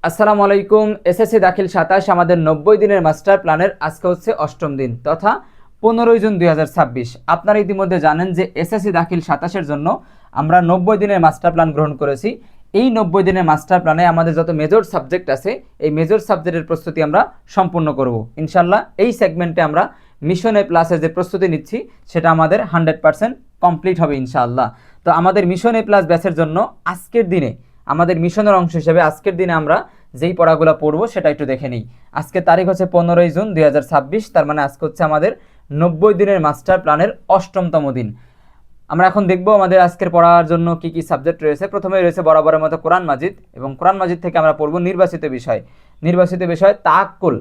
আসসালামু আলাইকুম। এসএসসি দাখিল 27 আমাদের 90 দিনের মাস্টার প্ল্যানের আজকে হচ্ছে অষ্টম দিন তথা 15 জুন 2026। আপনারা ইতিমধ্যে জানেন যে এসএসসি দাখিল 27-এর জন্য আমরা 90 দিনের মাস্টার প্ল্যান গ্রহণ করেছি। এই 90 দিনের মাস্টার প্ল্যানে আমাদের যত মেজর সাবজেক্ট আছে এই মেজর সাবজেক্টের প্রস্তুতি আমরা সম্পূর্ণ করব ইনশাল্লাহ। এই সেগমেন্টে আমরা মিশন এ প্লাসের যে প্রস্তুতি নিচ্ছি সেটা আমাদের 100% কমপ্লিট হবে ইনশাআল্লাহ। তো আমাদের মিশন এ প্লাস ব্যাচের জন্য আজকের দিনে আমাদের মিশনের অংশ হিসেবে আজকের দিনে আমরা যেই পড়াগুলো পড়বো সেটা একটু দেখে নিই। আজকে তারিখ হচ্ছে 15 জুন 2026, তার মানে আজকে হচ্ছে আমাদের 90 দিনের মাস্টার প্ল্যানের অষ্টমতম দিন। আমরা এখন দেখব আমাদের আজকের পড়ার জন্য কি কি সাবজেক্ট রয়েছে। প্রথমে রয়েছে বরাবরের মতো কোরআন মাজিদ, এবং কোরআন মাজিদ থেকে আমরা পড়বো নির্বাচিত বিষয় তাআক্কুল।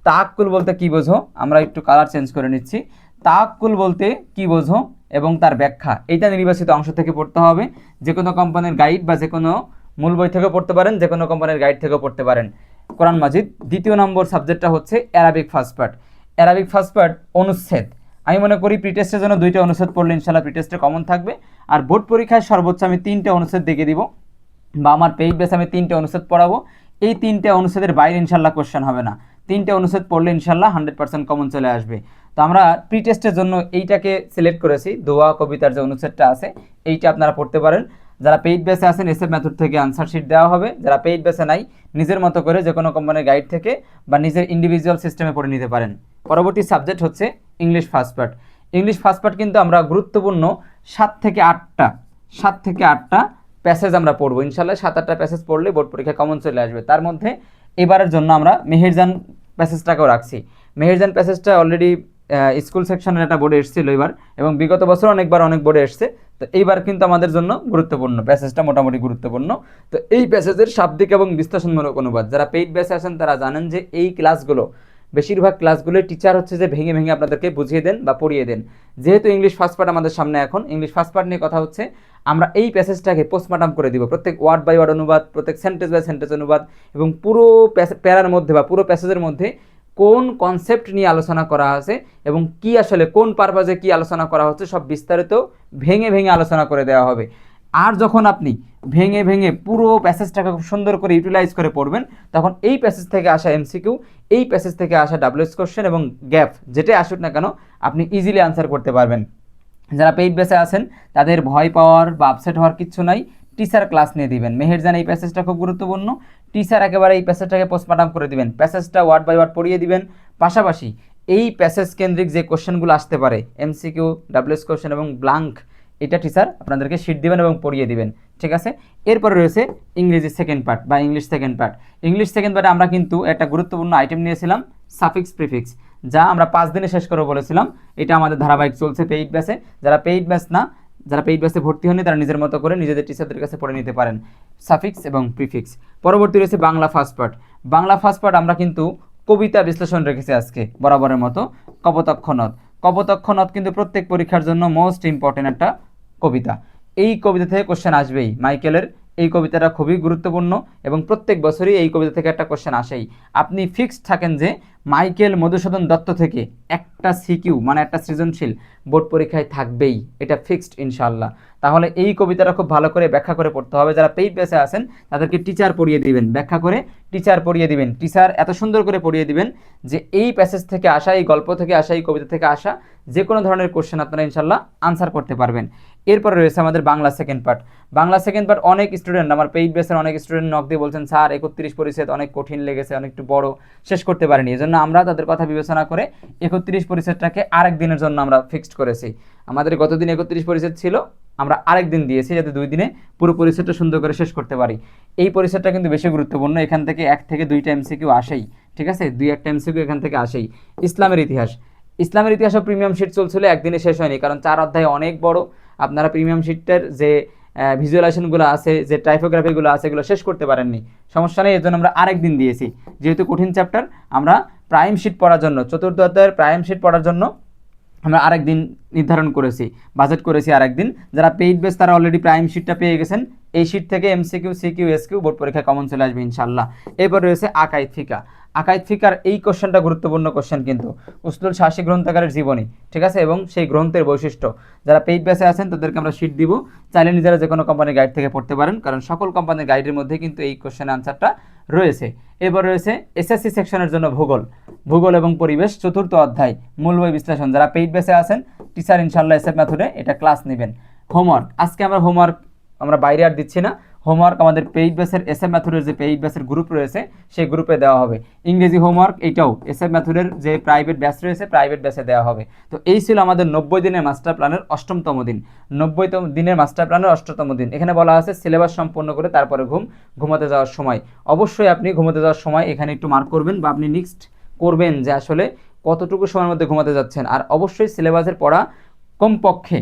তাআক্কুল বলতে কি বোঝো, আমরা একটু কালার চেঞ্জ করে নিচ্ছি। তাআক্কুল বলতে কি বোঝো এবং তার ব্যাখ্যা, এইটা নির্বাচিত অংশ থেকে পড়তে হবে। যে কোনো কোম্পানির গাইড বা যে কোনো মূল বই থেকেও পড়তে পারেন, যে কোনো কোম্পানির গাইড থেকেও পড়তে পারেন কোরআন মাজিদ। দ্বিতীয় নম্বর সাবজেক্টটা হচ্ছে Arabic first part. Arabic first part অনুচ্ছেদ। আমি মনে করি প্রিটেস্টের জন্য 2টা অনুচ্ছেদ পড়লে ইনশাল্লাহ প্রিটেস্টে কমন থাকবে। আর বোর্ড পরীক্ষায় সর্বোচ্চ আমি 3টে অনুচ্ছেদ দেখে দিব, বা আমার পেইড বেসে আমি 3টে অনুচ্ছেদ পড়াবো। এই 3টে অনুচ্ছেদের বাইরে ইনশাল্লাহ কোশ্চেন হবে না। 3টে অনুচ্ছেদ পড়লে ইনশাল্লাহ 100% কমন চলে আসবে। তো আমরা প্রিটেস্টের জন্য এইটাকে সিলেক্ট করেছি, দোয়া কবিতার যে অনুচ্ছেদটা আছে এইটা আপনারা পড়তে পারেন। যারা পেইড বেসে আছেন এসএফ মেথড থেকে আনসার শিট দেওয়া হবে, যারা পেইড বেসে নাই নিজের মতো করে যে কোনো কোম্পানির গাইড থেকে বা নিজের ইন্ডিভিজুয়াল সিস্টেমে পড়ে নিতে পারেন। পরবর্তী সাবজেক্ট হচ্ছে English first part. English first part কিন্তু আমরা গুরুত্বপূর্ণ 7 থেকে 8টা প্যাসেজ আমরা পড়বো ইনশাল্লাহ। 7-8টা প্যাসেজ পড়লে বোর্ড পরীক্ষা কমন চলে আসবে। তার মধ্যে এবারের জন্য আমরা মেহেরজান প্যাসেজটাকেও রাখছি। মেহেরজান প্যাসেজটা অলরেডি স্কুল সেকশনের একটা বোর্ডে এসেছিল এবার, এবং বিগত বছর অনেক বোর্ডে এসছে। তো এইবার কিন্তু আমাদের জন্য গুরুত্বপূর্ণ প্যাসেজটা, মোটামুটি গুরুত্বপূর্ণ। তো এই প্যাসেজের শাব্দিক এবং বিশ্লেষণমূলক অনুবাদ, যারা পেইড বেসে আছেন তারা জানেন যে এই ক্লাসগুলো বেশিরভাগ ক্লাসগুলোই টিচার হচ্ছে যে ভেঙে ভেঙে আপনাদেরকে বুঝিয়ে দেন বা পড়িয়ে দেন। যেহেতু ইংলিশ ফার্স্ট পার্ট আমাদের সামনে, এখন ইংলিশ ফার্স্ট পার্ট নিয়ে কথা হচ্ছে, আমরা এই প্যাসেজটাকে পোস্টমর্টম করে দিব। প্রত্যেক ওয়ার্ড বাই ওয়ার্ড অনুবাদ, প্রত্যেক সেন্টেন্স বাই সেন্টেন্স অনুবাদ, এবং পুরো প্যারার মধ্যে বা পুরো প্যাসেজের মধ্যে কোন কনসেপ্ট নিয়ে আলোচনা করা আছে এবং কি আসলে কোন পারপাজে কি আলোচনা করা হচ্ছে সব বিস্তারিত ভেঙে ভেঙে আলোচনা করে দেওয়া হবে। আর যখন আপনি ভেঙে ভেঙে পুরো প্যাসেজটাকে খুব সুন্দর করে ইউটিলাইজ করে পড়বেন, তখন এই প্যাসেজ থেকে আসা এমসিকিউ, এই প্যাসেজ থেকে আসা ডাব্লিউএস কোশ্চেন এবং গ্যাপ যেটাই আসুক না কেন আপনি ইজিলি আনসার করতে পারবেন। যারা পেইড বেসে আছেন তাদের ভয় পাওয়ার বা আপসেট হওয়ার কিচ্ছু নাই, টিচার ক্লাস নিয়ে দিবেন। মেহেরজান এই প্যাসেজটা খুব গুরুত্বপূর্ণ, টিচার একেবারে এই প্যাসেজটাকে পোস্টমর্টম করে দিবেন, প্যাসেজটা ওয়ার্ড বাই ওয়ার্ড পড়িয়ে দিবেন। পাশাপাশি এই প্যাসেজ কেন্দ্রিক যে কোশ্চেনগুলো আসতে পারে এমসিকিউ, ডাব্লিউএস কোশ্চেন এবং ব্লাঙ্ক, এটা টিচার আপনাদেরকে শিট দিবেন এবং পড়িয়ে দিবেন, ঠিক আছে। এরপরে রয়েছে ইংরেজি সেকেন্ড পার্ট বা English second part. English second পার্টে আমরা কিন্তু একটা গুরুত্বপূর্ণ আইটেম নিয়েছিলাম, সাফিক্স প্রিফিক্স, যা আমরা 5 দিনে শেষ করে বলেছিলাম। এটা আমাদের ধারাবাহিক চলছে পেইড ব্যাচে। যারা পেইড ব্যাচে ভর্তি হননি তারা নিজের মতো করে নিজেদের টিচারদের কাছে পড়ে নিতে পারেন সাফিক্স এবং প্রিফিক্স। পরবর্তী রয়েছে Bangla first part. Bangla first part আমরা কিন্তু কবিতা বিশ্লেষণ রেখেছি আজকে বরাবরের মতো। কপোতাক্ষ নদ কিন্তু প্রত্যেক পরীক্ষার জন্য মোস্ট ইম্পর্টেন্ট একটা কবিতা। এই কবিতা থেকে কোশ্চেন আসবেই। মাইকেলের এই কবিতাটা খুবই গুরুত্বপূর্ণ এবং প্রত্যেক বছরই এই কবিতা থেকে একটা কোশ্চেন আসেই। আপনি ফিক্সড থাকেন যে মাইকেল মধুসূদন দত্ত থেকে একটা সিকিউ মানে একটা সৃজনশীল বোর্ড পরীক্ষায় থাকবেই, এটা ফিক্সড ইনশাআল্লাহ। তাহলে এই কবিতাটা খুব ভালো করে ব্যাখ্যা করে পড়তে হবে। যারা পেইড বেসে আছেন তাদেরকে টিচার পড়িয়ে দিবেন, ব্যাখ্যা করে টিচার পড়িয়ে দিবেন। টিচার এত সুন্দর করে পড়িয়ে দিবেন যে এই প্যাসেজ থেকে আসা, এই গল্প থেকে আসা, এই কবিতা থেকে আসা যে কোনো ধরনের কোশ্চেন আপনারা ইনশাল্লাহ আনসার করতে পারবেন। এরপরে রয়েছে আমাদের Bangla second part. Bangla second part অনেক স্টুডেন্ট, আমার পেইড বেসের অনেক স্টুডেন্ট নক দিয়ে বলছেন স্যার 31 পরিচ্ছেদ অনেক কঠিন লেগেছে, অনেক একটু বড়, শেষ করতে পারিনি। এজন্য আমরা তাদের কথা বিবেচনা করে 31 পরিচ্ছেদটাকে আরেক দিনের জন্য আমরা ফিক্সড করেছি। আমাদের গতদিন 31 পরিচ্ছেদ ছিল, আমরা আরেক দিন দিয়েছি যাতে 2 দিনে পুরো পরিচ্ছেদটা সুন্দর করে শেষ করতে পারি। এই পরিচ্ছেদটা কিন্তু বেশি গুরুত্বপূর্ণ, এখান থেকে 1 থেকে 2টা এমসিকিউ আসেই, ঠিক আছে, 2-1টা এমসিকিউ এখান থেকে আসেই। ইসলামের ইতিহাসও প্রিমিয়াম শিট চলছিল, একদিনে শেষ হয়নি, কারণ 4 অধ্যায় অনেক বড়। আপনারা প্রিমিয়াম শিটটার যে ভিজুয়ালাইজেশনগুলো আছে, যে টাইপোগ্রাফিগুলো আছে, এগুলো শেষ করতে পারেননি, সমস্যা নেই, এর জন্য আমরা আরেক দিন দিয়েছি। যেহেতু কঠিন চ্যাপ্টার, আমরা প্রাইম শিট পড়ার জন্য, 4র্থ অধ্যায়ের প্রাইম শিট পড়ার জন্য আমরা আরেক দিন নির্ধারণ করেছি, বাজেট করেছি আরেক দিন। যারা পেইড বেস তারা অলরেডি প্রাইম শিটটা পেয়ে গেছেন। এই শিট থেকে এমসিকিউ, সিকিউ, এসকিউ বোর্ড পরীক্ষায় কমন চলে আসবে ইনশাআল্লাহ। এরপর রয়েছে আকাইদ ফিকার। এই কোশ্চেনটা গুরুত্বপূর্ণ কোশ্চেন কিন্তু, উসলুল শাসী গ্রন্থাগারের জীবনী, ঠিক আছে, এবং সেই গ্রন্থের বৈশিষ্ট্য। যারা পেইড বেসে আছেন তাদেরকে আমরা শিট দিব, চাইলে নিজেরা যে কোনো কোম্পানির গাইড থেকে পড়তে পারেন, কারণ সকল কোম্পানির গাইডের মধ্যে কিন্তু এই কোশ্চেনের আনসারটা রয়েছে। এবার রয়েছে এসএসসি সেকশনের জন্য ভূগোল এবং পরিবেশ 4র্থ অধ্যায় মূল বই বিশ্লেষণ। যারা পেইড বেসে আছেন টিচার ইনশাল্লাহ এসএফ মেথডে এটা ক্লাস নেবেন। হোমওয়ার্ক আজকে আমরা বাইরে আর দিচ্ছি না, হোমওয়ার্ক আমাদের পেইড বেসের এসএফ মেথডের যে পেইড বেসের গ্রুপ রয়েছে সেই গ্রুপে দেওয়া হবে। ইংরেজি হোমওয়ার্ক এটাও এসএফ মেথডের যে প্রাইভেট ব্যাচ রয়েছে প্রাইভেট ব্যাচে দেওয়া হবে। তো এই ছিল আমাদের 90 দিনের মাস্টার প্ল্যানের 8তম দিন। 90 দিনের মাস্টার প্ল্যানের 8তম দিন। এখানে বলা আছে সিলেবাস সম্পন্ন করে তারপরে ঘুমাতে যাওয়ার সময়। অবশ্যই আপনি ঘুমাতে যাওয়ার সময় এখানে একটু মার্ক করবেন বা আপনি নেক্সট করবেন যে আসলে কতটুকু সময়ের মধ্যে ঘুমাতে যাচ্ছেন। আর অবশ্যই সিলেবাসের পড়া কমপক্ষে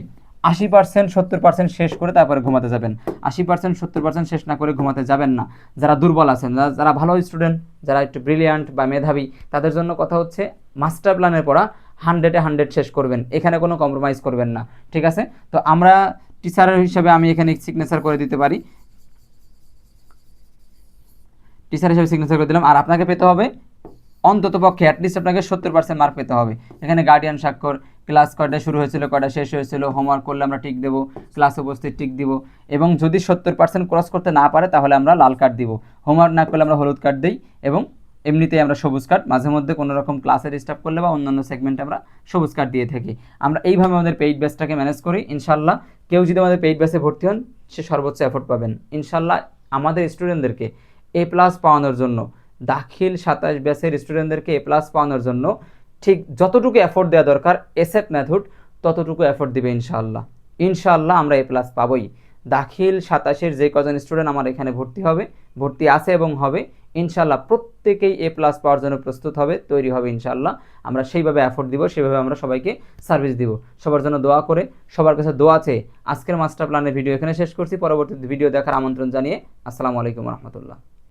80% 70% শেষ করে তারপরে ঘুমাতে যাবেন। 80% 70% শেষ না করে ঘুমাতে যাবেন না। যারা দুর্বল আছেন, যারা ভালো স্টুডেন্ট, যারা একটু ব্রিলিয়ান্ট বা মেধাবী, তাদের জন্য কথা হচ্ছে মাস্টার প্ল্যানের পড়া 100-এ 100 শেষ করবেন, এখানে কোনো কম্প্রোমাইজ করবেন না, ঠিক আছে? তো আমরা টিচারের হিসাবে আমি এখানে সিগনেচার করে দিতে পারি, টিচার হিসাবে সিগনেচার করে দিলাম। আর আপনাকে পেতে হবে অন্তত পক্ষে অ্যাটলিস্ট আপনাকে 70% মার্ক পেতে হবে। এখানে গার্ডিয়ান স্বাক্ষর, ক্লাস কয়টায় শুরু হয়েছিল, কয়টা শেষ হয়েছিল, হোমওয়ার্ক করলে আমরা টিক দেবো, ক্লাস উপস্থিত টিক দিব, এবং যদি 70% ক্রস করতে না পারে তাহলে আমরা লাল কার্ড দিব, হোমওয়ার্ক না করলে আমরা হলুদ কার্ড দিই, এবং এমনিতেই আমরা সবুজ কার্ড, মাঝে মধ্যে কোনো রকম ক্লাসে ডিস্টার্ব করলে বা অন্যান্য সেগমেন্টে আমরা সবুজ কার্ড দিয়ে থাকি। আমরা এইভাবে আমাদের পেইড ব্যাচটাকে ম্যানেজ করি। ইনশাল্লাহ কেউ যদি আমাদের পেইড ব্যাচে ভর্তি হন সে সর্বোচ্চ এফোর্ট পাবেন। ইনশাল্লাহ আমাদের স্টুডেন্টদেরকে A+ পাওয়ানোর জন্য, দাখিল 27 ব্যাচের স্টুডেন্টদেরকে A+ পাওয়ানোর জন্য ঠিক যতটুকু এফোর্ট দেওয়া দরকার এসএফ মেথড ততটুকু এফোর্ট দিবে ইনশাআল্লাহ। ইনশাআল্লাহ আমরা A+ পাবোই। দাখিল 27-এর যে কজন স্টুডেন্ট আমার এখানে ভর্তি আছে এবং হবে, ইনশাআল্লাহ প্রত্যেকেই A+ পাওয়ার জন্য প্রস্তুত হবে, তৈরি হবে ইনশাআল্লাহ। আমরা সেইভাবে এফোর্ট দিব, সেভাবে আমরা সবাইকে সার্ভিস দিব। সবার জন্য দোয়া করে, সবার কাছে দোয়া চেয়ে আজকের মাস্টার প্ল্যানের ভিডিও এখানে শেষ করছি। পরবর্তী ভিডিও দেখার আমন্ত্রণ জানিয়ে আসসালামু আলাইকুম রহমতুল্লাহ।